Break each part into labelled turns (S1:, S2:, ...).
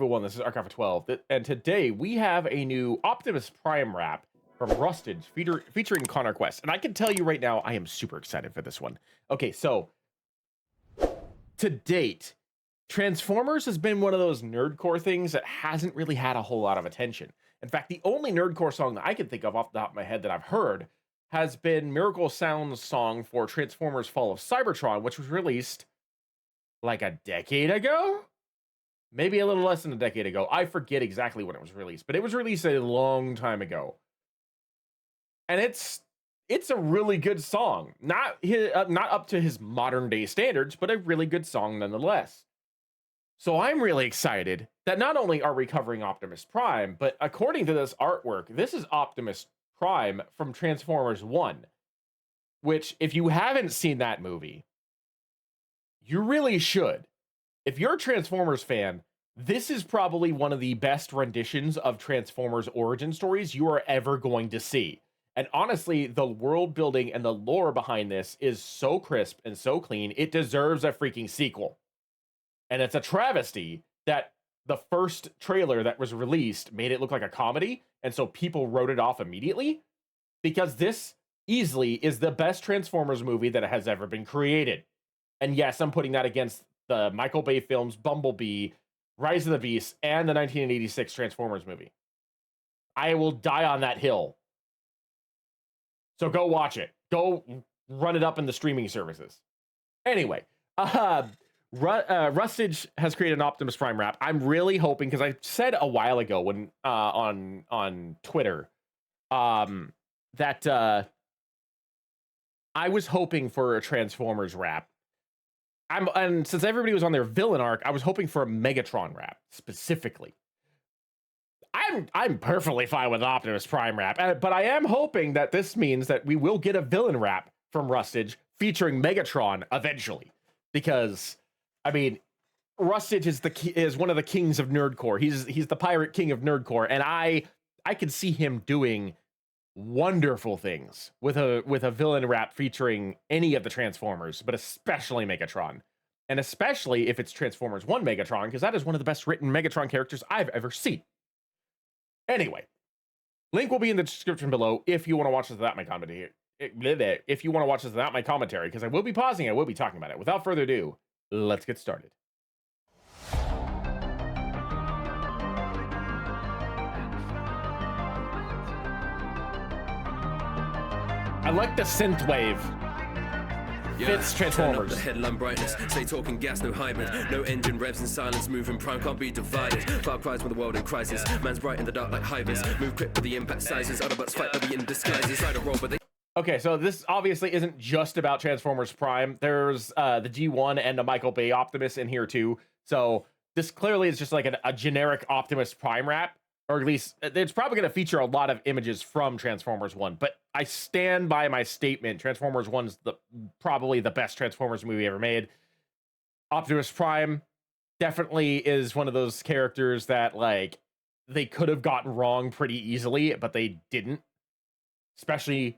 S1: everyone, this is Archive of 12, and today we have a new Optimus Prime rap from Rustage featuring Connor Quest. And I can tell you right now, I am super excited for this one. Okay, so to date, Transformers has been one of those nerdcore things that hasn't really had a whole lot of attention. In fact, the only nerdcore song that I can think of off the top of my head that I've heard has been Miracle Sound's song for Transformers Fall of Cybertron, which was released like a decade ago? Maybe a little less than a decade ago. I forget exactly when it was released, but it was released a long time ago. And it's a really good song. Not up to his modern day standards, but a really good song nonetheless. So I'm really excited that not only are we covering Optimus Prime, but according to this artwork, this is Optimus Prime from Transformers 1, which if you haven't seen that movie, you really should. If you're a Transformers fan, this is probably one of the best renditions of Transformers origin stories you are ever going to see. And honestly, the world building and the lore behind this is so crisp and so clean, it deserves a freaking sequel. And it's a travesty that the first trailer that was released made it look like a comedy, and so people wrote it off immediately, because this easily is the best Transformers movie that has ever been created. And yes, I'm putting that against the Michael Bay films Bumblebee, Rise of the Beast, and the 1986 Transformers movie. I will die on that hill. So go watch it. Go run it up in the streaming services. Anyway, Rustage has created an Optimus Prime rap. I'm really hoping, because I said a while ago when on Twitter that I was hoping for a Transformers rap. And since everybody was on their villain arc, I was hoping for a Megatron rap specifically. I'm perfectly fine with an Optimus Prime rap, but I am hoping that this means that we will get a villain rap from Rustage featuring Megatron eventually, because I mean, Rustage is one of the kings of nerdcore. He's the pirate king of nerdcore, and I could see him doing wonderful things with a villain rap featuring any of the Transformers, but especially Megatron, and especially if it's Transformers 1 Megatron, because that is one of the best written Megatron characters I've ever seen. Anyway, link will be in the description below if you want to watch this without my commentary. If you want to watch this without my commentary, because I will be pausing, I will be talking about it. Without further ado, let's get started. I like the synth wave. Fits Transformers.
S2: Turn up the headline brightness. Stay talking gas, no hybrid. No engine revs in silence. Moving prime can't be divided. Far cries with the world in crisis. Man's bright in the dark like hybrids. Move quick with the impact sizes. Autobots fight with the in disguises. Side a roll, but they.
S1: Okay, so this obviously isn't just about Transformers Prime. There's the G1 and a Michael Bay Optimus in here too. So this clearly is just like a generic Optimus Prime rap. Or at least it's probably going to feature a lot of images from Transformers 1. But I stand by my statement. Transformers 1's probably the best Transformers movie ever made. Optimus Prime definitely is one of those characters that, like, they could have gotten wrong pretty easily, but they didn't. Especially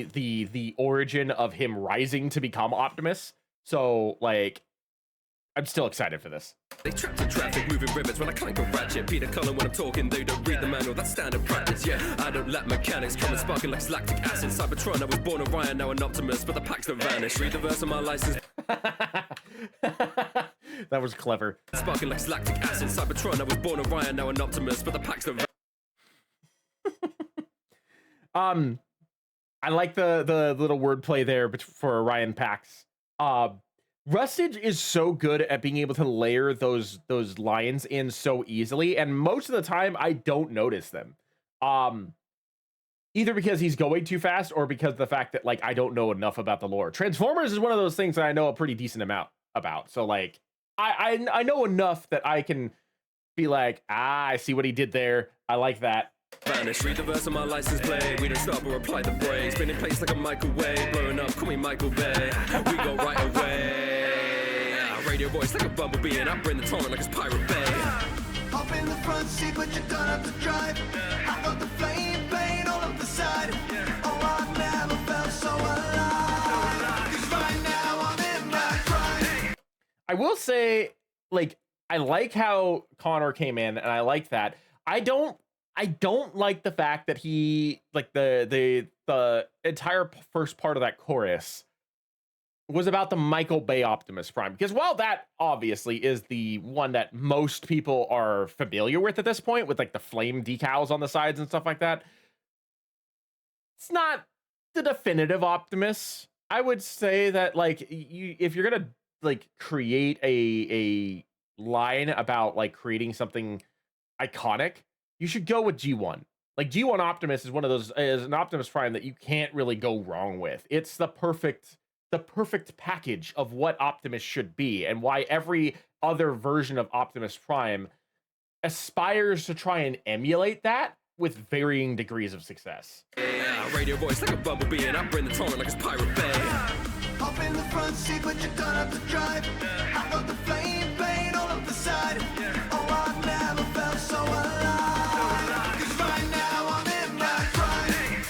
S1: the origin of him rising to become Optimus. So, like, I'm still excited for this.
S2: They trapped in traffic, moving rivers when I can't go ratchet. Peter Cullen when I'm talking, they don't read the manual, that's standard practice. Yeah, I don't lack mechanics, coming sparking like lactic acid. Cybertron, I was born Orion, now an Optimus, but the packs don't vanish. Read the verse on my license.
S1: That was clever.
S2: Sparking like lactic acid. Cybertron, I was born Orion, now an Optimus, but the packs don't vanish.
S1: I like the little wordplay there for Orion Pax. Rustage is so good at being able to layer those lines in so easily, and most of the time I don't notice them. Either because he's going too fast or because of the fact that, like, I don't know enough about the lore. Transformers is one of those things that I know a pretty decent amount about. So, like, I know enough that I can be like, I see what he did there. I like that.
S2: Vanish, read the verse on my license plate. We don't stop or apply the brakes. Been in place like a microwave. Blowing up, call me Michael Bay. We go right away. Radio voice like a bumblebee, and I bring the torrent like it's Pirate Bay.
S3: Hop in the front seat, but you're gonna have to drive. I got the flame plane all up the side. Oh, I never felt so alive. 'Cause right now I'm in my prime.
S1: I will say, like, I like how Connor came in, and I like that. I don't like the fact that he like the entire first part of that chorus was about the Michael Bay Optimus Prime. Because while that obviously is the one that most people are familiar with at this point, with like the flame decals on the sides and stuff like that, it's not the definitive Optimus. I would say that like you, if you're gonna like create a line about like creating something iconic, you should go with G1. Like G1 Optimus is one of those, is an Optimus Prime that you can't really go wrong with. It's the perfect package of what Optimus should be, and why every other version of Optimus Prime aspires to try and emulate that with varying degrees of success.
S2: Yeah, radio voice like a bumblebee, and I bring the torrent like it's Pirate Bay.
S3: Hop in the front seat, but you don't have to drive. I got the flame paint all up the side. Oh, I never felt so alive. 'Cause right now I'm in my prime.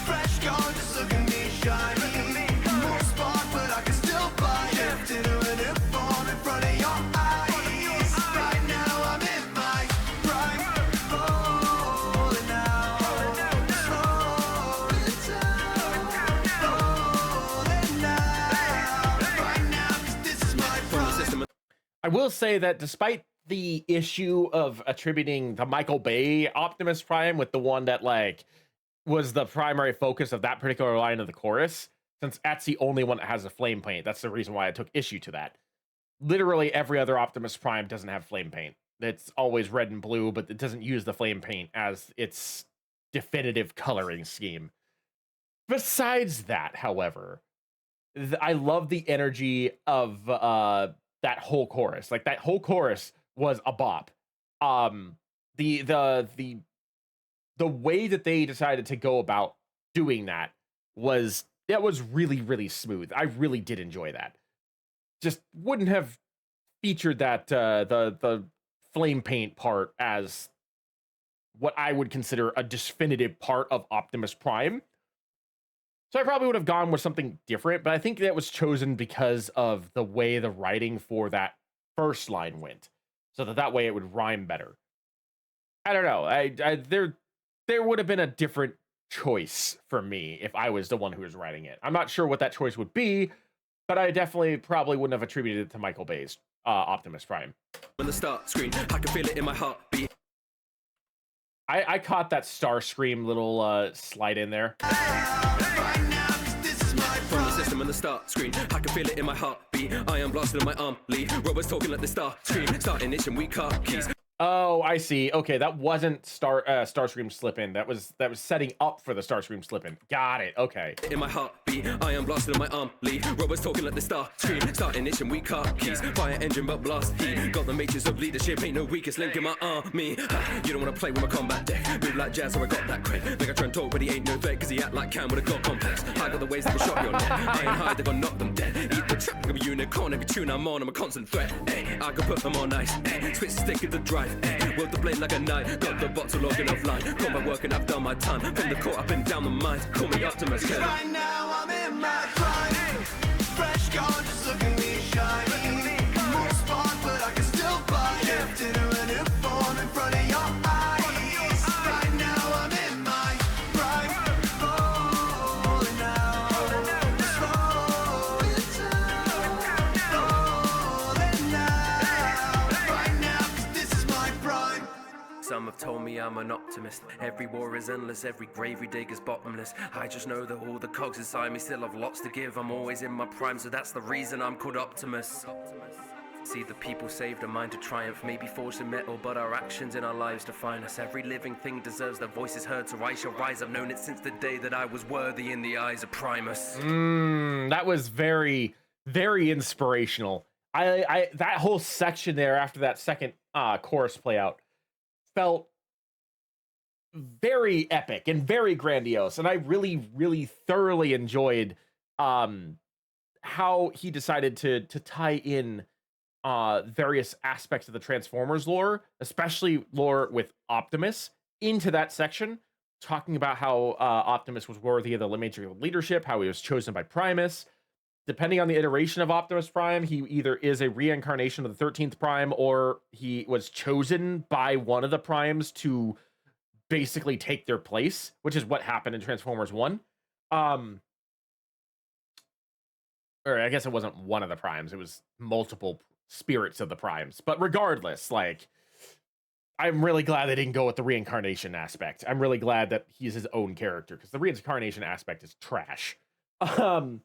S3: Fresh gorgeous, look at me shiny. More spark, but I can still fly. Shifted to a new form in front of your eyes. Right now I'm in my prime. Falling out, slowing down, falling out. Right now, 'cause this is my
S2: From the
S3: prime.
S2: system.
S1: I will say that despite the issue of attributing the Michael Bay Optimus Prime with the one that like was the primary focus of that particular line of the chorus, since that's the only one that has a flame paint, that's the reason why I took issue to that. Literally every other Optimus Prime doesn't have flame paint. It's always red and blue, but it doesn't use the flame paint as its definitive coloring scheme. Besides that, however, I love the energy of that whole chorus. Like that whole chorus was a bop. The way that they decided to go about doing that was really, really smooth. I really did enjoy that. Just wouldn't have featured that the flame paint part as what I would consider a definitive part of Optimus Prime. So I probably would have gone with something different, but I think that was chosen because of the way the writing for that first line went, so that way it would rhyme better. I don't know. There would have been a different choice for me if I was the one who was writing it. I'm not sure what that choice would be, but I definitely probably wouldn't have attributed it to Michael Bay's Optimus Prime.
S2: On the start screen, I can feel it in my heartbeat.
S1: I caught that Starscream little slide in there.
S3: Right now, 'cause this is my
S2: From the
S3: prime.
S2: system on the start screen, I can feel it in my heartbeat. I am blasted on my arm, Lee. Robots talking like the star screen. Starting itching, we car keys.
S1: Oh, I see. Okay, that wasn't Starscream slip-in. That was setting up for the Starscream slip-in. Got it. Okay.
S2: In my heartbeat, I am blasted on my arm, Lee. Robots talking like the star screen. Starting itching, we car keys. Fire engine, but blast heat. Got the matrix of leadership, ain't no weakest link in my army. You don't wanna play with my combat deck. Move like jazz, so I got that cred. Make a trend talk, but he ain't no threat, cause he act like Cam with a god complex. I got the ways that will shot your neck. I ain't high, they gon' knock them dead. Eat the trap like a unicorn, every tune I'm on, I'm a constant threat. Ay, I can put them on ice. Ay, switch the stick at the drive. Ay, wield the blade like a knight. Got the bottle logging offline. Combat work and I've done my time. From the court, I've been down the mine. Call me Optimus, Kevin.
S3: Right now I'm in my prime. Fresh gorgeous, look at me shiny. More spark, but I can still fly. Shifted to a new form in front of your eyes. Right now I'm in my prime. Falling out, slowing down, falling out. Right now, 'cause this is my prime.
S2: Some have told me I'm an optimist. Every war is endless, every grave we dig is bottomless. I just know that all the cogs inside me still have lots to give. I'm always in my prime, so that's the reason I'm called Optimus. See, the people saved a mind to triumph, maybe forged in metal, but our actions in our lives define us. Every living thing deserves their voices heard, so I shall rise. I've known it since the day that I was worthy in the eyes of Primus.
S1: That was very, very inspirational. I that whole section there after that second chorus play out felt very epic and very grandiose, and I really, really thoroughly enjoyed how he decided to tie in various aspects of the Transformers lore, especially lore with Optimus, into that section, talking about how Optimus was worthy of the lineage of leadership, how he was chosen by Primus, depending on the iteration of Optimus Prime, he either is a reincarnation of the 13th Prime, or he was chosen by one of the Primes to basically take their place, which is what happened in Transformers 1. Or I guess it wasn't one of the Primes, it was multiple spirits of the Primes. But regardless, like, I'm really glad they didn't go with the reincarnation aspect. I'm really glad that he's his own character, because the reincarnation aspect is trash. I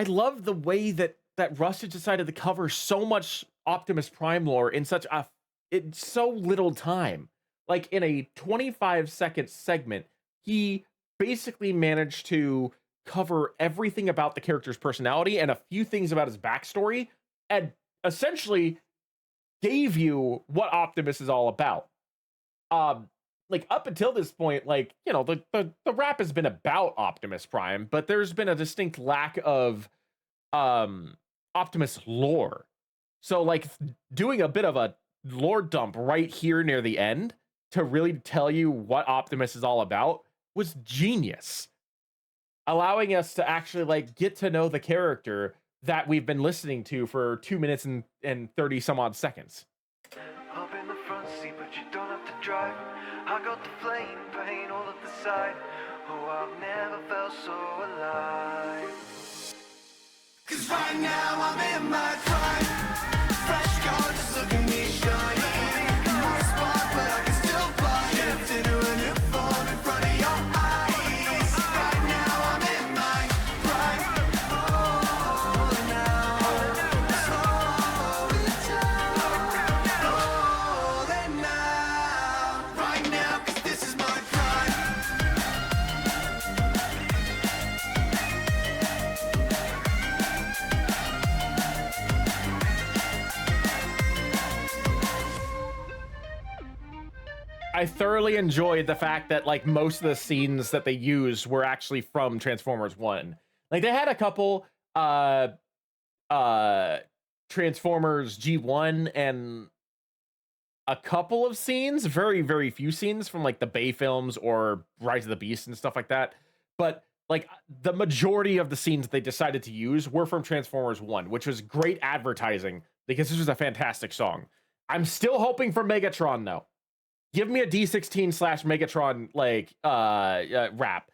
S1: love the way that Rustage decided to cover so much Optimus Prime lore in so little time. Like, in a 25-second segment, he basically managed to cover everything about the character's personality and a few things about his backstory, and essentially gave you what Optimus is all about. Like, up until this point, like, you know, the rap has been about Optimus Prime, but there's been a distinct lack of Optimus lore. So, like, doing a bit of a lore dump right here near the end to really tell you what Optimus is all about was genius. Allowing us to actually, like, get to know the character that we've been listening to for 2 minutes and 30 some odd seconds.
S3: Up in the front seat, but you don't have to drive. I got the flame paint all up the side. Oh, I've never felt so alive. 'Cause right now I'm in my prime. Fresh car, just look at me shine. My spot, but I can still fly. Shift into a new form in front of your eyes. Right now I'm in my prime. Oh, now slow it down. Oh, then now, right now, 'cause this is my prime.
S1: I thoroughly enjoyed the fact that, like, most of the scenes that they used were actually from Transformers 1. Like, they had a couple Transformers G1 and a couple of scenes, very, very few scenes from, like, the Bay films or Rise of the Beast and stuff like that. But, like, the majority of the scenes that they decided to use were from Transformers 1, which was great advertising because this was a fantastic song. I'm still hoping for Megatron, though. Give me a D16/Megatron, like, rap.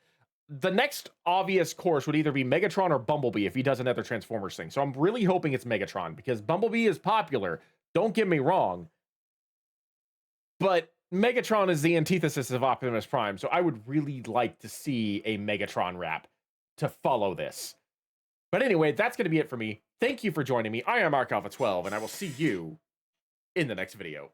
S1: The next obvious course would either be Megatron or Bumblebee if he does another Transformers thing. So I'm really hoping it's Megatron, because Bumblebee is popular. Don't get me wrong. But Megatron is the antithesis of Optimus Prime, so I would really like to see a Megatron rap to follow this. But anyway, that's going to be it for me. Thank you for joining me. I am ArcAlpha12, and I will see you in the next video.